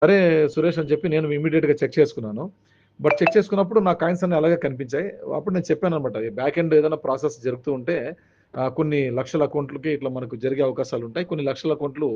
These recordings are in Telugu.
సరే సురేష్ అని చెప్పి నేను ఇమ్మీడియేట్‌గా చెక్ చేసుకున్నాను. బట్ చెక్ చేసుకున్నప్పుడు నా కాయిన్స్ అన్నీ అలాగే కనిపించాయి. అప్పుడు నేను చెప్పాననమాట. ఈ బ్యాక్ ఎండ్ ఏదైనా ప్రాసెస్ జరుగుతూ ఉంటే కొన్ని లక్షల అకౌంట్‌లకి ఇట్లా మనకు జరిగే అవకాశాలుంటాయి. కొన్ని లక్షల అకౌంట్‌లు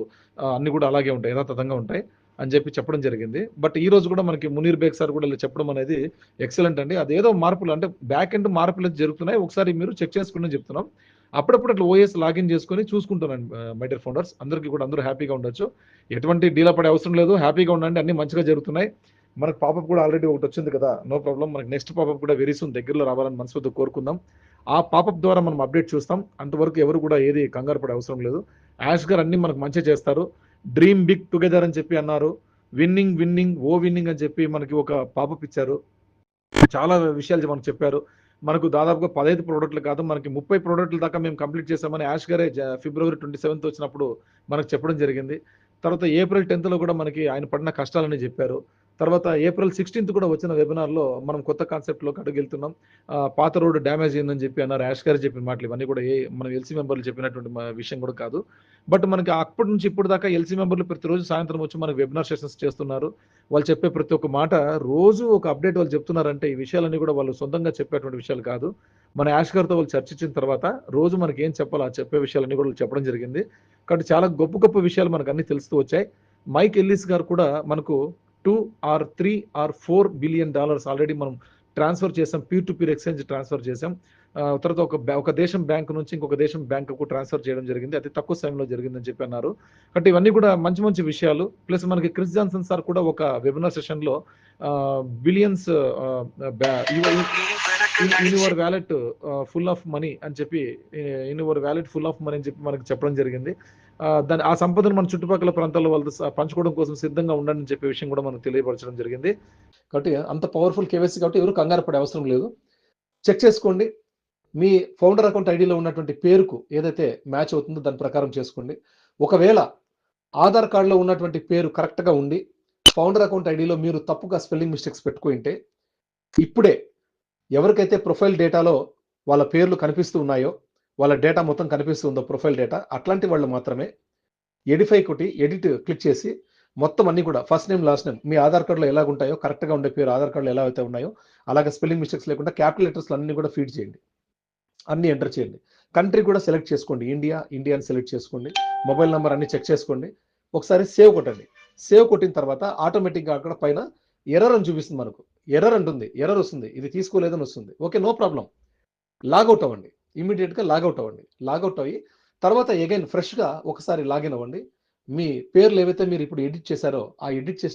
అన్నీ కూడా అలాగే ఉంటాయి. యథాతథంగా ఉంటాయి అని చెప్పి చెప్పడం జరిగింది. బట్ ఈ రోజు కూడా మనకి మునీర్ బేగ్ సార్ కూడా ఇలా చెప్పడం అనేది ఎక్సలెంట్ అండి. అదేదో మార్పులు అంటే బ్యాక్ ఎండ్ మార్పులు జరుగుతున్నాయి. ఒకసారి మీరు చెక్ చేసుకోండి అని చెప్తున్నాం. అప్పుడప్పుడు అట్లా ఓఎస్ లాగిన్ చేసుకొని చూసుకుంటానండి మై డియర్ ఫౌండర్స్. అందరికీ కూడా అందరూ హ్యాపీగా ఉండొచ్చు. ఎటువంటి డీలా పడే అవసరం లేదు. హ్యాపీగా ఉండండి. అన్నీ మంచిగా జరుగుతున్నాయి. మనకు పాపప్ కూడా ఆల్రెడీ ఒకటొచ్చింది కదా! No problem. మనకు నెక్స్ట్ పాపప్ కూడా వెరీ సూన్ దగ్గరలో రావాలని మనస్ఫూర్తిగా కోరుకుందాం. ఆ పాపప్ ద్వారా మనం అప్డేట్ చూస్తాం. అంతవరకు ఎవరు కూడా ఏది కంగారు పడే అవసరం లేదు. యాష్ గారు అన్నీ మనకు మంచే చేస్తారు. డ్రీమ్ బిగ్ టుగెదర్ అని చెప్పి అన్నారు. విన్నింగ్, విన్నింగ్, ఓ విన్నింగ్ అని చెప్పి మనకి ఒక పాపప్ ఇచ్చారు. చాలా విషయాలు మనకు చెప్పారు. మనకు దాదాపుగా 15 ప్రొడక్ట్‌లు కాదు, మనకి 30 ప్రొడక్ట్‌ల దాకా మేము కంప్లీట్ చేశామని యాష్ గారే ఫిబ్రవరి 27థ్ వచ్చినప్పుడు మనకు చెప్పడం జరిగింది. తర్వాత ఏప్రిల్ 10థ్‌లో కూడా మనకి ఆయన పడిన కష్టాలన్నీ చెప్పారు. తర్వాత ఏప్రిల్ 16థ్ కూడా వచ్చిన వెబినార్‌లో మనం కొత్త కాన్సెప్ట్‌లోకి అడుగుెళ్తున్నాం. పాత రోడ్ డ్యామేజ్ అయిందని చెప్పి అన్నారు. యాష్ గారు చెప్పిన మాటలు ఇవన్నీ కూడా మన ఎల్సీ మెంబర్లు చెప్పినటువంటి విషయం కూడా కాదు. బట్ మనకి అప్పటి నుంచి ఇప్పటి దాకా ఎల్సీ మెంబర్లు ప్రతిరోజు సాయంత్రం వచ్చి మనకు వెబినార్ సెషన్స్ చేస్తున్నారు. వాళ్ళు చెప్పే ప్రతి ఒక్క మాట రోజు ఒక అప్డేట్ వాళ్ళు చెప్తున్నారంటే ఈ విషయాలన్నీ కూడా వాళ్ళు సొంతంగా చెప్పేటువంటి విషయాలు కాదు. మన యాష్ గారితో వాళ్ళు చర్చించిన తర్వాత రోజు మనకి ఏం చెప్పాలో ఆ చెప్పే విషయాలన్నీ కూడా చెప్పడం జరిగింది. కాబట్టి చాలా గొప్ప గొప్ప విషయాలు మనకు అన్నీ తెలుస్తూ వచ్చాయి. మైక్ ఎల్లిస్ గారు కూడా మనకు 2 or 3 or 4 billion dollars already మనం ట్రాన్స్ఫర్ చేసాం. Peer to peer exchange transfer చేసాం. తర్వాత ఒక దేశం బ్యాంక్ నుంచి ఇంకొక దేశం బ్యాంకుకు ట్రాన్స్ఫర్ చేయడం జరిగింది. అతి తక్కువ సమయంలో జరిగిందని చెప్పి అన్నారు. కాబట్టి ఇవన్నీ కూడా మంచి మంచి విషయాలు. ప్లస్ మనకి క్రిస్ జాన్సన్ సార్ కూడా ఒక వెబినార్ సెషన్‌లో బిలియన్స్ బ్యా in your wallet full of money అని చెప్పి in your wallet full of money అని చెప్పి మనకు చెప్పడం జరిగింది. ఆ సంపదను మన చుట్టుపక్కల ప్రాంతాల్లో వాళ్ళతో పంచుకోవడం కోసం సిద్ధంగా ఉండండి అని చెప్పే విషయం కూడా మనకు తెలియపరచడం జరిగింది. కాబట్టి అంత పవర్‌ఫుల్ కేవైసీ కాబట్టి ఎవరు కంగారు పడే అవసరం లేదు. చెక్ చేసుకోండి. మీ ఫౌండర్ అకౌంట్ ఐడీలో ఉన్నటువంటి పేరుకు ఏదైతే మ్యాచ్ అవుతుందో దాని ప్రకారం చేసుకోండి. ఒకవేళ ఆధార్ కార్డ్‌లో ఉన్నటువంటి పేరు కరెక్ట్‌గా ఉండి ఫౌండర్ అకౌంట్ ఐడీలో మీరు తప్పుగా స్పెల్లింగ్ మిస్టేక్స్ పెట్టుకుంటే ఇప్పుడే ఎవరికైతే ప్రొఫైల్ డేటాలో వాళ్ళ పేర్లు కనిపిస్తూ ఉన్నాయో, వాళ్ళ డేటా మొత్తం కనిపిస్తూ ఉందో ప్రొఫైల్ డేటా, అట్లాంటి వాళ్ళు మాత్రమే ఎడిఫై కొట్టి ఎడిట్ క్లిక్ చేసి మొత్తం అన్ని కూడా ఫస్ట్ నేమ్, లాస్ట్ నేమ్ మీ ఆధార్ కార్డ్‌లో ఎలాగుంటాయో కరెక్ట్‌గా ఉండే పేరు ఆధార్ కార్డ్‌లో ఎలా అయితే ఉన్నాయో అలాగే స్పెల్లింగ్ మిస్టేక్స్ లేకుండా క్యాపిటల్ లెటర్స్‌లో అన్నీ కూడా ఫీడ్ చేయండి. అన్నీ ఎంటర్ చేయండి. కంట్రీ కూడా సెలెక్ట్ చేసుకోండి. ఇండియా అని సెలెక్ట్ చేసుకోండి. మొబైల్ నంబర్ అన్ని చెక్ చేసుకోండి. ఒకసారి సేవ్ కొట్టండి. సేవ్ కొట్టిన తర్వాత ఆటోమేటిక్‌గా అక్కడ పైన ఎర్రర్ అని చూపిస్తుంది మనకు. ఎర్రర్ అంటుంది. ఎర్రర్ వస్తుంది. ఇది తీసుకోలేదని వస్తుంది. ఓకే. No problem. లాగౌట్ అవ్వండి. ఇమ్మీడియేట్‌గా లాగౌట్ అవ్వండి. లాగౌట్ అయ్యి తర్వాత అగైన్ ఫ్రెష్‌గా ఒకసారి లాగిన్ అవ్వండి. మీ పేర్లు ఏవైతే మీరు ఇప్పుడు ఎడిట్ చేశారో ఆ ఎడిట్ చేసిన